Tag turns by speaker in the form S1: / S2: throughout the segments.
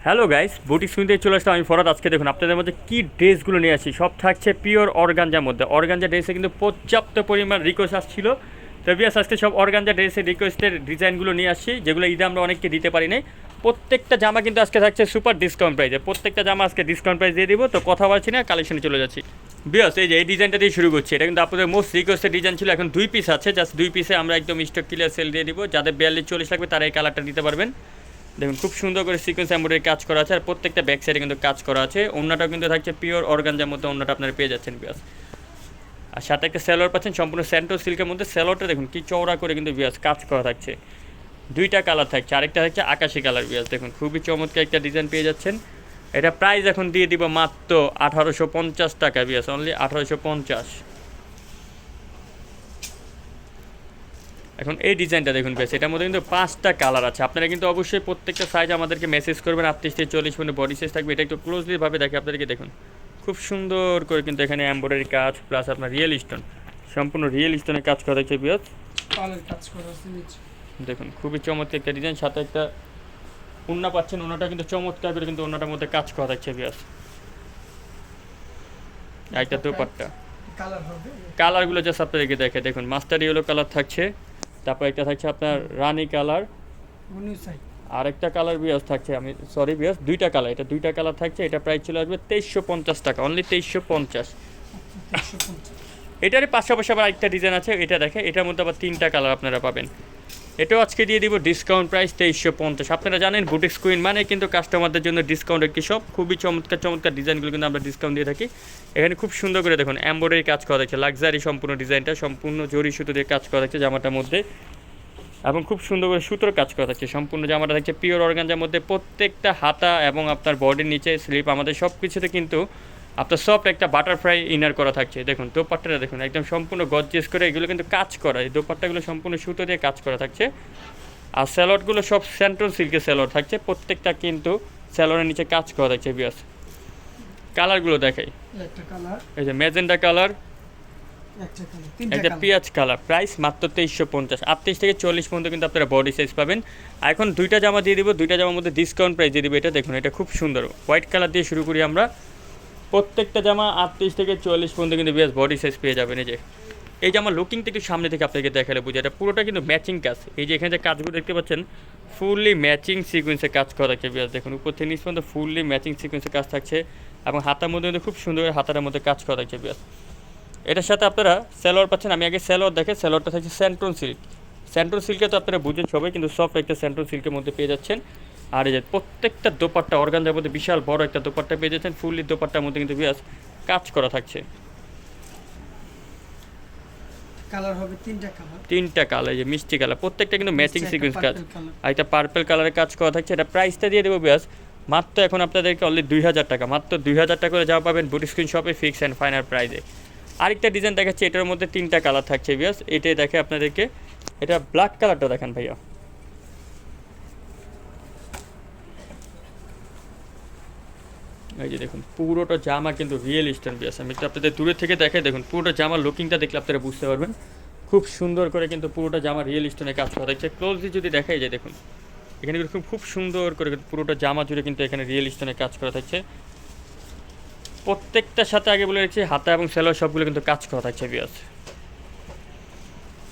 S1: Hello guys, boutique শুনতে চলে আসলাম আমি ফরাদ। আজকে দেখুন আপনাদের মধ্যে কী ড্রেসগুলো নিয়ে আসি। সব থাকছে পিওর অর্গানজার মধ্যে। অর্গানজা ড্রেসে কিন্তু পর্যাপ্ত পরিমাণ রিকোয়েস্ট আসছিল। তো বিয়াস আজকে সব অর্গানজা ড্রেসের রিকোয়েস্টের ডিজাইনগুলো নিয়ে আসছি, যেগুলো ঈদে আমরা অনেককে দিতে পারি নাই। প্রত্যেকটা জামা কিন্তু আজকে থাকছে সুপার ডিসকাউন্ট প্রাইসে। প্রত্যেকটা জামা আজকে ডিসকাউন্ট প্রাইস দিয়ে দিব। তো কথা বলছি না, কালেকশনে চলে যাচ্ছি। বিয়াস এই যে এই ডিজাইনটা দিয়ে শুরু করছি। এটা কিন্তু আপনাদের মোস্ট রিকোয়েস্টের ডিজাইন ছিল। এখন 2 পিস আছে, জাস্ট 2 পিসে আমরা একদম স্টক ক্লিয়ার সেল দিয়ে দিব। যাদের 42-40 লাগবে তারা এই কালারটা নিতে পারবেন। দেখুন খুব সুন্দর করে সিকোয়েন্স এমব্রয়ডারি কাজ করা আছে, আর প্রত্যেকটা ব্যাক সাইডে কিন্তু কাজ করা আছে। ওন্নাটাও কিন্তু থাকছে পিওর অর্গানজার মধ্যে। ওন্নাটা আপনারা পেয়ে যাচ্ছেন বিয়াস। আর সাথে একটা সেলোয়ার পাচ্ছেন সম্পূর্ণ স্যান্টো সিল্কের মধ্যে। সেলোয়ারটা দেখুন কি চওড়া করে কিন্তু বিয়াস কাজ করা থাকছে। দুইটা কালার থাকছে, আরেকটা থাকছে আকাশি কালার। বিয়াস দেখুন খুবই চমৎকার একটা ডিজাইন পেয়ে যাচ্ছেন। এটা প্রাইস এখন দিয়ে দিব মাত্র 1850 টাকা বিয়াস, অনলি 1850। এখন এই ডিজাইনটা দেখুন বেশ, এটার মধ্যে কিন্তু 5টা কালার আছে। আপনারা কিন্তু অবশ্যই প্রত্যেকটা সাইজ আমাদেরকে মেসেজ করবেন। 38 থেকে 40 পর্যন্ত বডি সাইজ থাকবে। এটা একটু ক্লোজলিভাবে দেখে আপনাদেরকে দেখুন খুব সুন্দর করে কিন্তু এখানে এমব্রয়ডারি কাজ প্লাস আপনার রিয়েল স্টোন, সম্পূর্ণ রিয়েল স্টোনের কাজ করা হচ্ছে বিয়াস। দেখুন খুবই চমৎকার একটা ডিজাইন, সাথে একটা ওন্না পাচ্ছেন। ওন্নাটা কিন্তু চমৎকার করে কিন্তু ওন্নাটার মধ্যে কাজ করা থাকছে বিয়াস। একটা দোপাট্টা কালারগুলো জাস্ট আপনাদেরকে দেখে দেখুন, মাস্টার ইয়েলো কালার থাকছে, তারপর একটা থাকছে আপনার রানী কালার, আরেকটা কালার বিয়াস থাকছে, আমি সরি বিয়াস দুইটা কালার, এটা দুইটা কালার থাকছে। এটা প্রাইস চলে আসবে 2350 টাকা, অনলি 2350। এটারই পাশাপাশি আবার আরেকটা ডিজাইন আছে, এটা দেখে এটার মধ্যে আবার 3টা কালার আপনারা পাবেন। এটাও আজকে দিয়ে দিব ডিসকাউন্ট প্রাইস 2350। আপনারা জানেন বুটিক কুইন মানে কিন্তু কাস্টমারদের জন্য ডিসকাউন্ট একটি সব। খুবই চমৎকার চমৎকার ডিজাইনগুলো কিন্তু আমরা ডিসকাউন্ট দিয়ে থাকি। এখানে খুব সুন্দর করে দেখুন এমব্রয়ডারি কাজ করা থাকছে, লাক্সারি সম্পূর্ণ ডিজাইনটা সম্পূর্ণ জরি সুতো দিয়ে কাজ করা থাকছে জামাটার মধ্যে, এবং খুব সুন্দর করে সুতোর কাজ করা থাকছে। সম্পূর্ণ জামাটা থাকছে পিওর অর্গানজার মধ্যে। প্রত্যেকটা হাতা এবং আপনার বডির নিচে স্লিপ আমাদের সব কিছুতে কিন্তু আপনার সফট একটা বাটারফ্লাই ইনার করা থাকছে। দেখুন দোপাট্টাটা দেখুন একদম সম্পূর্ণ গর্জিয়াস করে এগুলো কিন্তু কাজ করা। এই দোপাট্টাগুলো সম্পূর্ণ সুতো দিয়ে কাজ করা থাকছে। আর স্যালোয়ারগুলো সব সেন্ট্রাল সিল্কের স্যালোয়ার থাকছে, প্রত্যেকটা কিন্তু স্যালোয়ারের নিচে কাজ করা থাকছে বিয়াস। কালারগুলো দেখাই, এই যে ম্যাজেন্ডা কালার, একটা পেঁয়াজ কালার। প্রাইস মাত্র 2350। 38 থেকে 40 পর্যন্ত কিন্তু আপনারা বডি সাইজ পাবেন। আর এখন দুইটা জামা দিয়ে দিব, দুইটা জামার মধ্যে ডিসকাউন্ট প্রাইস দিয়ে দিব। এটা দেখুন এটা খুব সুন্দর হোয়াইট কালার দিয়ে শুরু করি আমরা। প্রত্যেকটা জামা 38 থেকে 40 পর্যন্ত কিন্তু বেশ বডি সাইজ পেয়ে যাবেন। এই যে এই জামা লুকিংটা একটু সামনে থেকে আপনাকে দেখালে বুঝে, এটা পুরোটা কিন্তু ম্যাচিং কাজ। এই যে এখানে যে কাজগুলো দেখতে পাচ্ছেন ফুললি ম্যাচিং সিকোয়েন্সে কাজ করা থাকছে বিয়াস। দেখুন উপর থেকে নিচ পর্যন্ত ফুললি ম্যাচিং সিকোয়েন্সে কাজ থাকছে, এবং হাতার মধ্যে কিন্তু খুব সুন্দর হাতার মধ্যে কাজ করা থাকছে বিয়াস। এটার সাথে আপনারা স্যালোয়ার পাচ্ছেন। আমি আগে স্যালোয়ার দেখে, স্যালোয়ারটা থাকছে স্যান্টন সিল্ক। স্যান্টন সিল্কে তো আপনারা বুঝেন সবাই, কিন্তু সফট একটা স্যান্টন সিল্কের মধ্যে পেয়ে যাচ্ছেন। আর এই যে প্রত্যেকটা দোপাট্টা অর্গানজার মধ্যে বিশাল বড় একটা দোপাট্টা পেয়ে যাচ্ছেন। ফুললি দোপাট্টার মধ্যে কিন্তু বিয়াস কাজ করা থাকছে।
S2: কালার হবে
S1: তিনটা কালার, যে মিষ্টি কালার, প্রত্যেকটা কিন্তু ম্যাচিং সিকোয়েন্স কাজ। আর একটা পার্পল কালারের কাজ করা থাকছে। এটা প্রাইসটা দিয়ে দেবো বিয়াস মাত্র এখন আপনাদেরকে অনলি 2000 টাকা। মাত্র 2000 টাকা করে যাওয়া পাবেন বুটিক স্ক্রিন শপে ফিক্স অ্যান্ড ফাইনাল প্রাইসে। আরেকটা ডিজাইন দেখাচ্ছে, এটার মধ্যে 3টা কালার থাকছে বিয়াস। এটাই দেখে আপনাদেরকে, এটা ব্ল্যাক কালারটা দেখান ভাইয়া। এই যে দেখুন পুরোটা জামা কিন্তু রিয়েল স্টোন বিয়াস। আমি একটু আপনাদের দূরে থেকে দেখাই, দেখুন পুরোটা জামার লুকিংটা দেখলে আপনারা বুঝতে পারবেন। খুব সুন্দর করে কিন্তু পুরোটা জামা রিয়েল স্টোনে কাজ করা থাকছে। ক্লোজলি যদি দেখাই যায় দেখুন এখানে কিন্তু খুব সুন্দর করে পুরোটা জামা জুড়ে কিন্তু এখানে রিয়েল স্টোনে কাজ করা থাকছে। প্রত্যেকটার সাথে আগে বলে রেখেছি হাতা এবং সেলোয়ার সবগুলো কিন্তু কাজ করা থাকছে বিয়াস।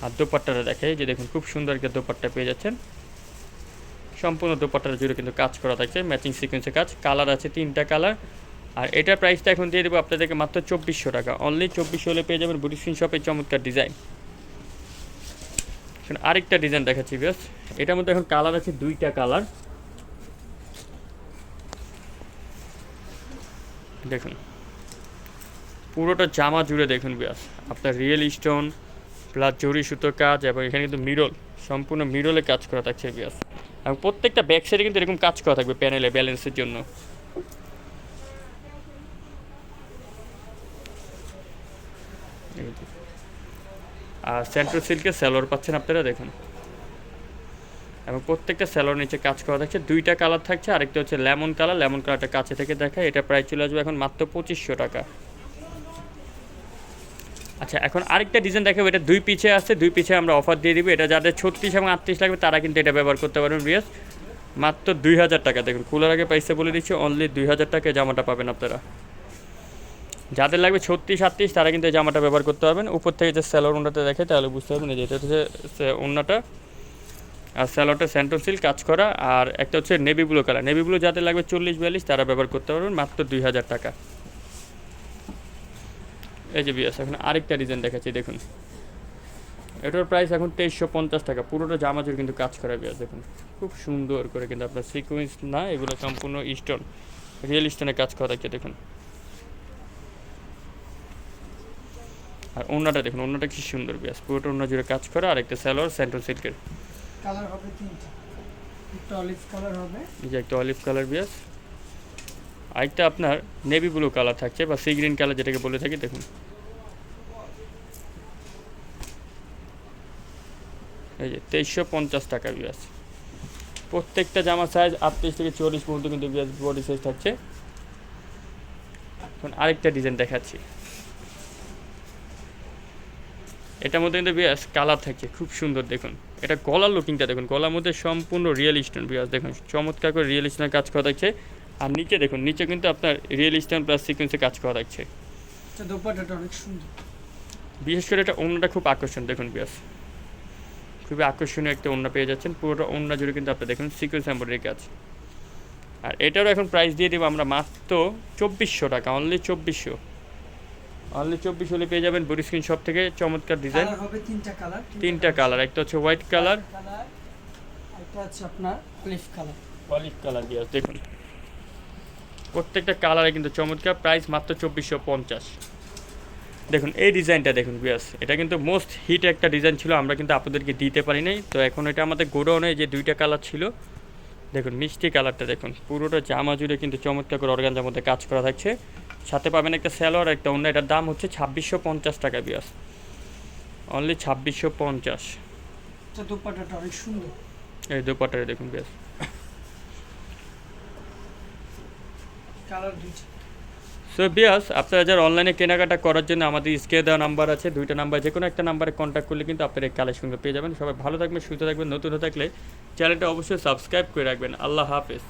S1: আর দোপাট্টাটা দেখাই, যে দেখুন খুব সুন্দর একটা দোপাট্টা পেয়ে যাচ্ছেন। সম্পূর্ণ দোপাট্টার জুড়ে কিন্তু কাজ করা থাকছে, ম্যাচিং সিকোয়েন্সের কাজ। কালার আছে 3টা কালার। আর এটার প্রাইসটা এখন দিয়ে দেবো আপনাদেরকে মাত্র 2400 টাকা। অনলি 2400 হলে পেয়ে যাবেন বুটিক স্ক্রিন শপের চমৎকার ডিজাইন। আরেকটা ডিজাইন দেখাচ্ছি বিয়াস, এটার মধ্যে এখন কালার আছে 2টা কালার। দেখুন পুরোটা জামা জুড়ে দেখুন বিয়াস আপনার রিয়েল স্টোন প্লাস জরি সুতোর কাজ, এবং এখানে কিন্তু মিরল, সম্পূর্ণ মিরলে কাজ করা থাকছে বিয়াস। এবং প্রত্যেকটা ব্যাক সাইডে কিন্তু এরকম কাজ করা থাকবে প্যানেলে ব্যালেন্সের জন্য। আর সেন্ট্রাল সিল্কের স্যালোয়ার পাচ্ছেন আপনারা দেখুন, এবং প্রত্যেকটা স্যালোয়ার নিচে কাজ করা থাকছে। 2টা কালার থাকছে, আরেকটা হচ্ছে লেমন কালার। লেমন কালারটা কাছে থেকে দেখায়, এটা প্রাইস চলে আসবে এখন মাত্র 2500 টাকা। আচ্ছা এখন আরেকটা ডিজাইন দেখাবো, এটা 2 পিছে আছে, 2 পিছে আমরা অফার দিয়ে দিব। এটা যাদের 36 এবং 38 লাগবে তারা কিন্তু এটা ব্যবহার করতে পারবেন বিয়াস। মাত্র 2000 টাকা। দেখুন খোলার আগে পয়সা বলে দিচ্ছি, অনলি 2000 টাকায় জামাটা পাবেন আপনারা। যাদের লাগবে 36-38 তারা কিন্তু এই জামাটা ব্যবহার করতে পারবেন। উপর থেকে যে স্যালোর ওনাটা দেখে তাহলে বুঝতে পারবেন যে এটা হচ্ছে ওনাটা, আর স্যালোটা সেন্ট্রোন সিল্ক কাজ করা, আর একটা হচ্ছে navy blue colour. Navy blue যাদের লাগবে 40-42 তারা ব্যবহার করতে পারবেন মাত্র 2000 টাকা। এই যে বিয়াস এখন আরেকটা ডিজাইন দেখাচ্ছি, দেখুন এটার প্রাইস এখন 2350 টাকা। পুরোটা জামা জুড়ে কিন্তু কাজ করা বিয়াস, দেখুন খুব সুন্দর করে কিন্তু আপনার সিকোয়েন্স না, এগুলো সম্পূর্ণ স্টোন, রিয়েল স্টোনে কাজ করা থাকছে দেখুন। আর ওড়নাটা দেখুন, ওড়নাটা কি সুন্দর বিয়াস, পুরোটা ওড়না জুড়ে কাজ করা, আর একটা স্যালোয়ার সেন্ট্রোন সিল্কের।
S2: কালার হবে তিনটা, একটা অলিভ কালার হবে,
S1: এই যে একটা অলিভ কালার বিয়াস, আরেকটা আপনার নেভি ব্লু কালার থাকছে বা সি গ্রিন কালার যেটাকে বলে থাকি দেখুন। এই যে 2350 টাকা বিয়াস। প্রত্যেকটা জামা সাইজ 38 থেকে 40 পর্যন্ত কিন্তু বিয়াস বডি সাইজ থাকছে। এখন আরেকটা ডিজাইন দেখাচ্ছি, এটার মধ্যে কিন্তু বিয়াস কালার থাকছে খুব সুন্দর, দেখুন এটা গলার লুকিংটা দেখুন, গলার মধ্যে সম্পূর্ণ রিয়েল স্টোন বিয়াস, দেখুন চমৎকার করে রিয়েল স্টোনের কাজ করা থাকছে। আর নিচে দেখুন, নিচে কিন্তু আপনার রিয়েল স্টোন প্লাস সিকোয়েন্সে কাজ করা থাকছে।
S2: এটা দোপাট্টাটা অনেক সুন্দর,
S1: বিশেষ করে এটা ওড়নাটা খুব আকর্ষণ, দেখুন বিয়াস খুবই আকর্ষণীয় একটা ওড়না পেয়ে যাচ্ছেন। পুরোটা ওড়না জুড়ে কিন্তু আপনি দেখুন সিকোয়েন্স এমব্রয়ডারি কাজ। আর এটারও এখন প্রাইস দিয়ে দেবো আমরা মাত্র 2400 টাকা, অনলি 2400। অনলি 2400 হলে পেয়ে যাবেন বডি স্ক্রিন শপ থেকে চমৎকার ডিজাইন।
S2: কালার হবে তিনটা কালার,
S1: তিনটা কালার, একটা হচ্ছে হোয়াইট কালার,
S2: কালার একটা হচ্ছে আপনার অলিভ কালার।
S1: অলিভ কালার বিয়াস, দেখুন প্রত্যেকটা কালারে কিন্তু চমৎকার, প্রাইস মাত্র 2450। দেখুন এই ডিজাইনটা দেখুন বিয়াস, এটা কিন্তু মোস্ট হিট একটা ডিজাইন ছিল, আমরা কিন্তু আপনাদেরকে দিতে পারি নাই। তো এখন এটা আমাদের গোডাউনে যে দুইটা কালার ছিল, দেখুন মিষ্টি কালারটা দেখুন, পুরোটা জামা জুড়ে কিন্তু চমৎকার করে অর্গানজার মধ্যে কাজ করা থাকছে। সাথে পাবেন একটা স্যালোয়ার, একটা অন্য, এটার দাম হচ্ছে 2650 টাকা বিয়াস, অনলি 2650।
S2: এটা দোপাট্টাটা অনেক সুন্দর,
S1: এই দুপাটারে দেখুন বিয়াস।
S2: কালার দুইটা।
S1: সো বিয়াস আপনারা যারা অনলাইনে কেনাকাটা করার জন্য আমাদের স্ক্রিনে দেওয়া নাম্বার আছে, দুইটা নাম্বার, যে কোনো একটা নাম্বারে কন্ট্যাক্ট করলে কিন্তু আপনারা এই কালেকশনগুলো পেয়ে যাবেন। সবাই ভালো থাকবেন, সুস্থ থাকবেন, নতুন হয়ে থাকলে চ্যানেলটা অবশ্যই সাবস্ক্রাইব করে রাখবেন। আল্লাহ হাফেজ।